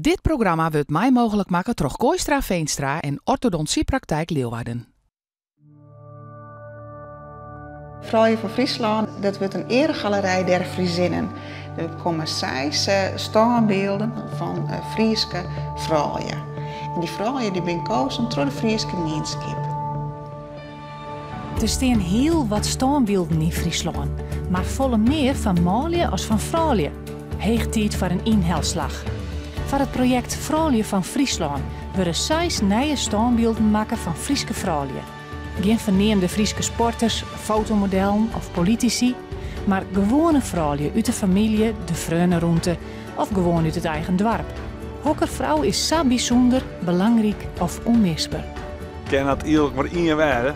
Dit programma wordt mij mogelijk maken door Kooistra Veenstra en Orthodontsiepraktijk Leeuwarden. Vrouwen van Friesland, dat wordt een eregalerij der Friezinnen. Er komen 6 standbeelden van Frieske vrouwen. En die vrouwen die zijn gekozen door de Frieske gemeenschap. Er staan heel wat standbeelden in Friesland, maar volle meer van mannelijke als van vrouwen. Heeg tijd voor een inhaalslag. Voor het project Vrouwen van Friesland worden 6 nieuwe standbeelden maken van Frieske vrouwen. Geen verneemde Frieske sporters, fotomodellen of politici, maar gewone vrouwen uit de familie, de vreunenroente of gewoon uit het eigen dorp. Welke vrouw is zo bijzonder, belangrijk of onmisbaar? Ik ken dat eigenlijk maar één waarde.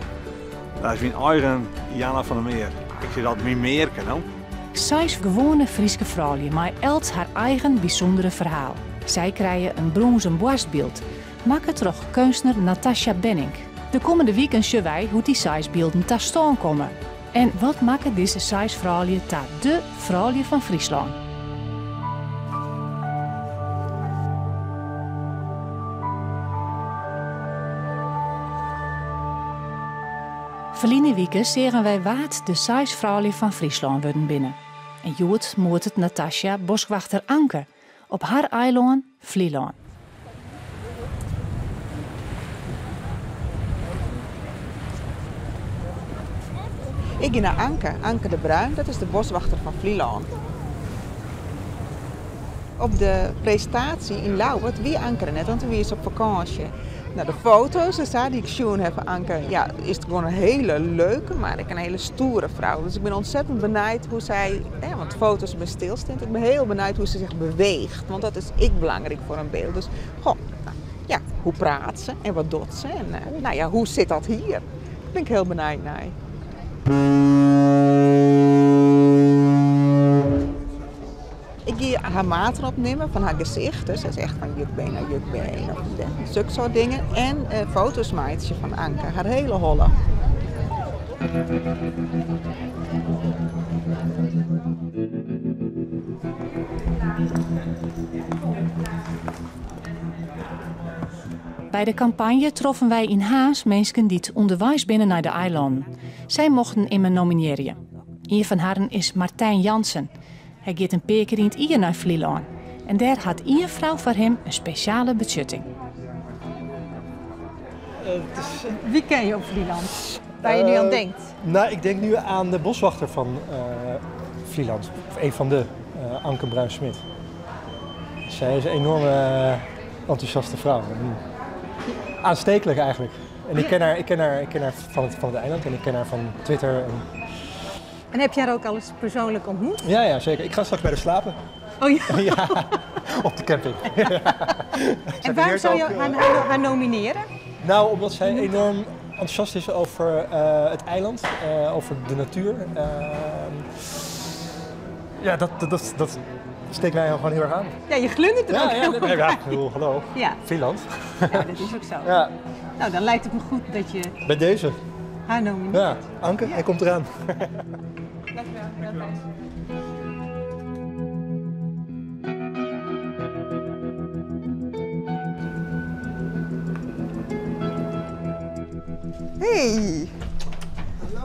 Dat is mijn eigen Jana van der Meer. Ik zie dat meer kennen. 6 gewone Frieske vrouwen, maar elk haar eigen bijzondere verhaal. Zij krijgen een bronzen borstbeeld, maken door kunstenaar Natasja Benning. De komende weekend zien wij hoe die 6 beelden te staan komen. En wat maken deze 6 vrouwen tot de vrouwen van Friesland? Verleden weekend zagen wij waard de 6 vrouwen van Friesland worden binnen. En Jood moet het Natasja boswachter Anke op haar eiland Vlieland. Ik ga naar Anke de Bruin, dat is de boswachter van Vlieland. Op de presentatie in Lauwert wie Anke er net, want toen was op vakantie. Nou, de foto's die ik gezien heb van Anke, ja, is het gewoon een hele leuke, maar een hele stoere vrouw. Dus ik ben ontzettend benieuwd hoe zij, want foto's ben stilstaand, ik ben heel benieuwd hoe ze zich beweegt. Want dat is belangrijk voor een beeld. Dus, hoe praat ze en wat doet ze? En hoe zit dat hier? Daar ben ik heel benieuwd naar. Ik ga haar maten opnemen van haar gezicht. Dus zij is echt van jukbeen naar jukbeen. Zulke soort dingen. En foto's maatje van Anke. Haar hele holle. Bij de campagne troffen wij in Haas mensen die het onderwijs binnen naar de eilanden. Zij mochten in me nomineren. Een van hen is Martijn Jansen. Hij gaat een paar keer in het jaar naar Vlieland. En daar had één vrouw voor hem een speciale betjutting. Wie ken je op Vlieland? Waar je nu aan denkt? Nou, ik denk nu aan de boswachter van Vlieland. Of een van de, Anke Bruin-Smit. Zij is een enorme enthousiaste vrouw. Aanstekelijk eigenlijk. En ik ken haar van het eiland en ik ken haar van Twitter. En heb jij haar ook al eens persoonlijk ontmoet? Ja, zeker. Ik ga straks bij haar slapen. Oh ja? Ja, op de camping. En waarom zou je haar nomineren? Nou, omdat zij enorm enthousiast is over het eiland, over de natuur. Dat steekt mij gewoon heel erg aan. Ja, je glundert er ook heel erg Ja, ik bedoel, hallo. Ja. Vlieland. Ja, dat is ook zo. Ja. Nou, dan lijkt het me goed dat je Bij deze. haar nomineert. Ja, Anke, hij komt eraan. Dankjewel.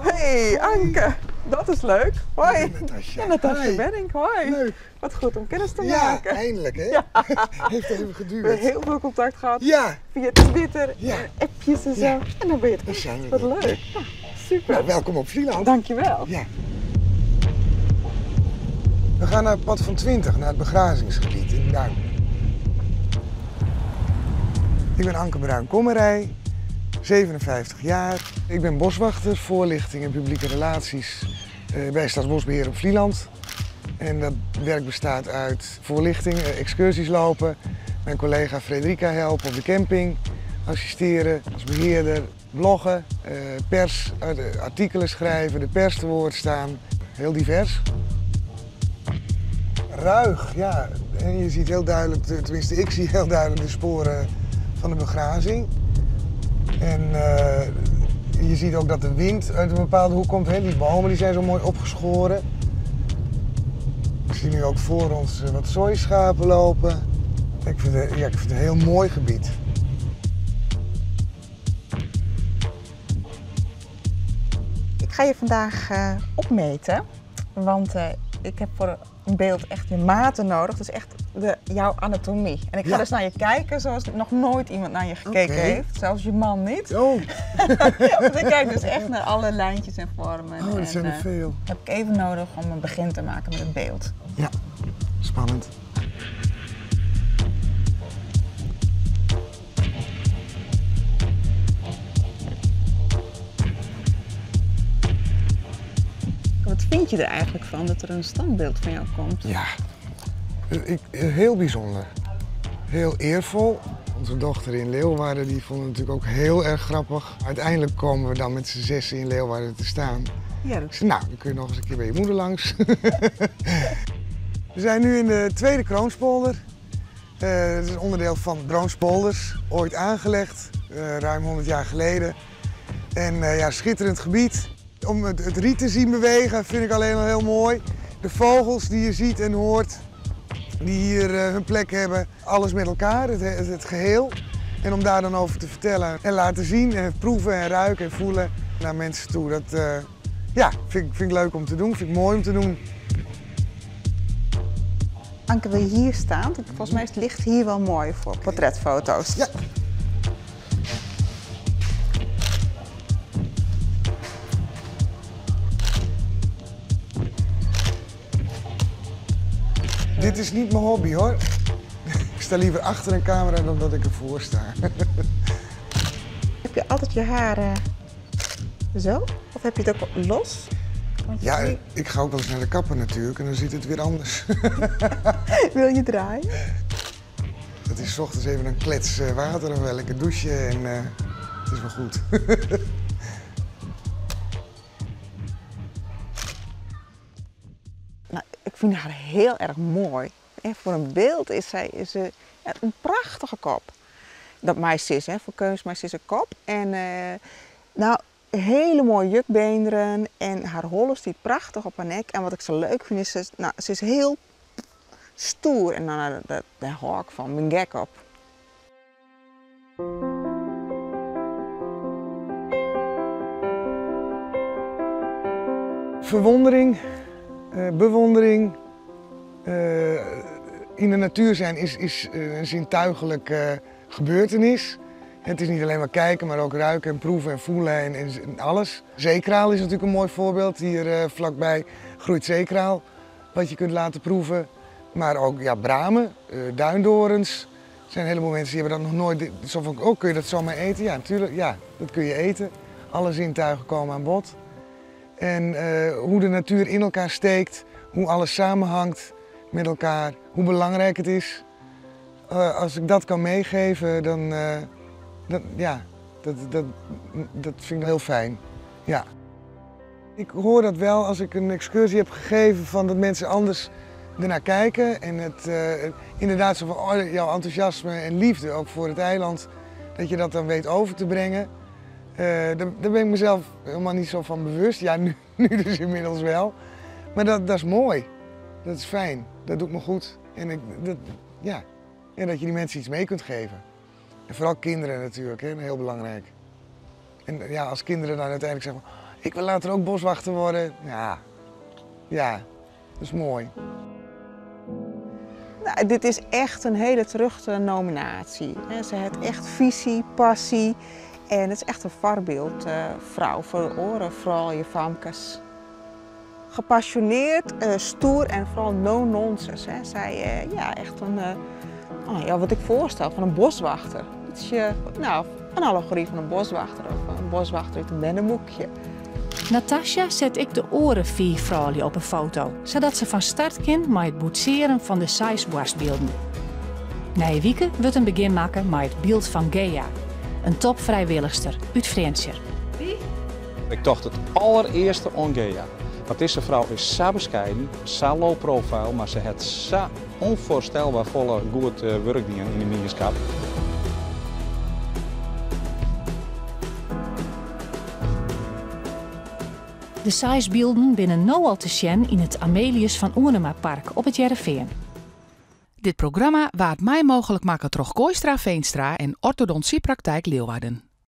Hey Anke, dat is leuk. Hoi. Natasja. Natasja Benning, hoi. Leuk. Wat goed om kennis te Ja, maken. eindelijk hè? Ja. Heeft even We hebben geduurd. heel veel contact gehad. Ja. Via Twitter, Ja. appjes en zo. Ja. En dan ben je het. Daar zijn we Wat weer. leuk. Ja, super. Nou, welkom op Vlieland. Dankjewel. Ja. We gaan naar het pad van 20, naar het begrazingsgebied in Duin. Ik ben Anke Bruin-Kommerij, 57 jaar. Ik ben boswachter, voorlichting en publieke relaties bij Staatsbosbeheer op Vlieland. En dat werk bestaat uit voorlichting, excursies lopen, mijn collega Frederica helpen op de camping, assisteren als beheerder, bloggen, pers, artikelen schrijven, de pers te woord staan. Heel divers. Ruig, ja. En je ziet heel duidelijk, tenminste ik zie heel duidelijk de sporen van de begrazing. En je ziet ook dat de wind uit een bepaalde hoek komt. Hè. Die bomen die zijn zo mooi opgeschoren. Ik zie nu ook voor ons wat sooischapen lopen. Ik vind het een heel mooi gebied. Ik ga je vandaag opmeten, want ik heb voor een beeld echt je maten nodig. Dus echt jouw anatomie. En ik ga dus naar je kijken zoals nog nooit iemand naar je gekeken heeft. Zelfs je man niet. Oh. Want ik kijk dus echt naar alle lijntjes en vormen. Oh, dat zijn er veel. Heb ik even nodig om een begin te maken met het beeld. Ja, spannend. Wat vind je er eigenlijk van dat er een standbeeld van jou komt? Ja, heel bijzonder. Heel eervol. Onze dochter in Leeuwarden die vond het natuurlijk ook heel erg grappig. Uiteindelijk komen we dan met z'n zessen in Leeuwarden te staan. Ja, Ik zei, nou, dan kun je nog eens een keer bij je moeder langs. We zijn nu in de Tweede Kroonspolder. Het is een onderdeel van Broonspolders, ooit aangelegd, ruim 100 jaar geleden. En ja, schitterend gebied. Om het riet te zien bewegen vind ik alleen al heel mooi. De vogels die je ziet en hoort, die hier hun plek hebben. Alles met elkaar, het geheel. En om daar dan over te vertellen en laten zien en proeven en ruiken en voelen naar mensen toe. Dat ja, vind ik leuk om te doen, vind ik mooi om te doen. Anke, wil je hier staan? Volgens mij is het licht hier wel mooi voor portretfoto's. Ja. Dit is niet mijn hobby hoor. Ik sta liever achter een camera dan dat ik ervoor sta. Heb je altijd je haar zo? Of heb je het ook los? Ja, ik ga ook wel eens naar de kapper natuurlijk en dan ziet het weer anders. Wil je draaien? Het is 's ochtends even een klets water of wel lekker douchen en het is wel goed. Nou, ik vind haar heel erg mooi. En voor een beeld is ze een prachtige kop. Dat meisje is, voor keusmeisje is een kop. En nou, hele mooie jukbeenderen en haar holle stiet prachtig op haar nek. En wat ik zo leuk vind is, ze is heel stoer en dan daar hou ik van, mijn gek op. Verwondering, bewondering, in de natuur zijn is een zintuigelijke gebeurtenis. Het is niet alleen maar kijken, maar ook ruiken en proeven en voelen en alles. Zeekraal is natuurlijk een mooi voorbeeld. Hier vlakbij groeit zeekraal, wat je kunt laten proeven. Maar ook ja, bramen, duindorens. Er zijn een heleboel mensen die hebben dat nog nooit... Zo van, oh, kun je dat zomaar eten? Ja, natuurlijk. Ja, dat kun je eten. Alle zintuigen komen aan bod. En hoe de natuur in elkaar steekt, hoe alles samenhangt met elkaar, hoe belangrijk het is. Als ik dat kan meegeven, dan dat vind ik heel fijn. Ja. Ik hoor dat wel als ik een excursie heb gegeven van dat mensen anders ernaar kijken. En het inderdaad zo van jouw enthousiasme en liefde ook voor het eiland, dat je dat dan weet over te brengen. Daar ben ik mezelf helemaal niet zo van bewust. Ja, nu dus inmiddels wel. Maar dat is mooi. Dat is fijn. Dat doet me goed. En dat je die mensen iets mee kunt geven. En vooral kinderen natuurlijk, hè, heel belangrijk. En ja, als kinderen dan uiteindelijk zeggen, ik wil later ook boswachter worden. Ja, dat is mooi. Nou, dit is echt een hele terugte nominatie. Ze heeft echt visie, passie. En het is echt een voorbeeld, vrouw voor de oren, vooral je famkes. Gepassioneerd, stoer en vooral no-nonsense. Zij echt wat ik voorstel van een boswachter. Een allegorie van een boswachter of een boswachter uit een bennenboekje. Natasja zet ik de oren vier vrouwen op een foto, zodat ze van start kan met het boetseren van de 6 borstbeelden. Na een week wordt een begin maken met het beeld van Gea, een topvrijwilligster uit Friesland. Ik dacht het allereerste aan Gea. Want deze vrouw is zo bescheiden, zo low profile, maar ze heeft zo onvoorstelbaar volle goed werkdingen in de ministerschap. De 6 beelden binnen nu al te zien in het Amelius van Oenema Park op het Jereveen. Dit programma waard mij mogelijk maken door Kooistra Veenstra en Orthodontsiepraktijk Leeuwarden.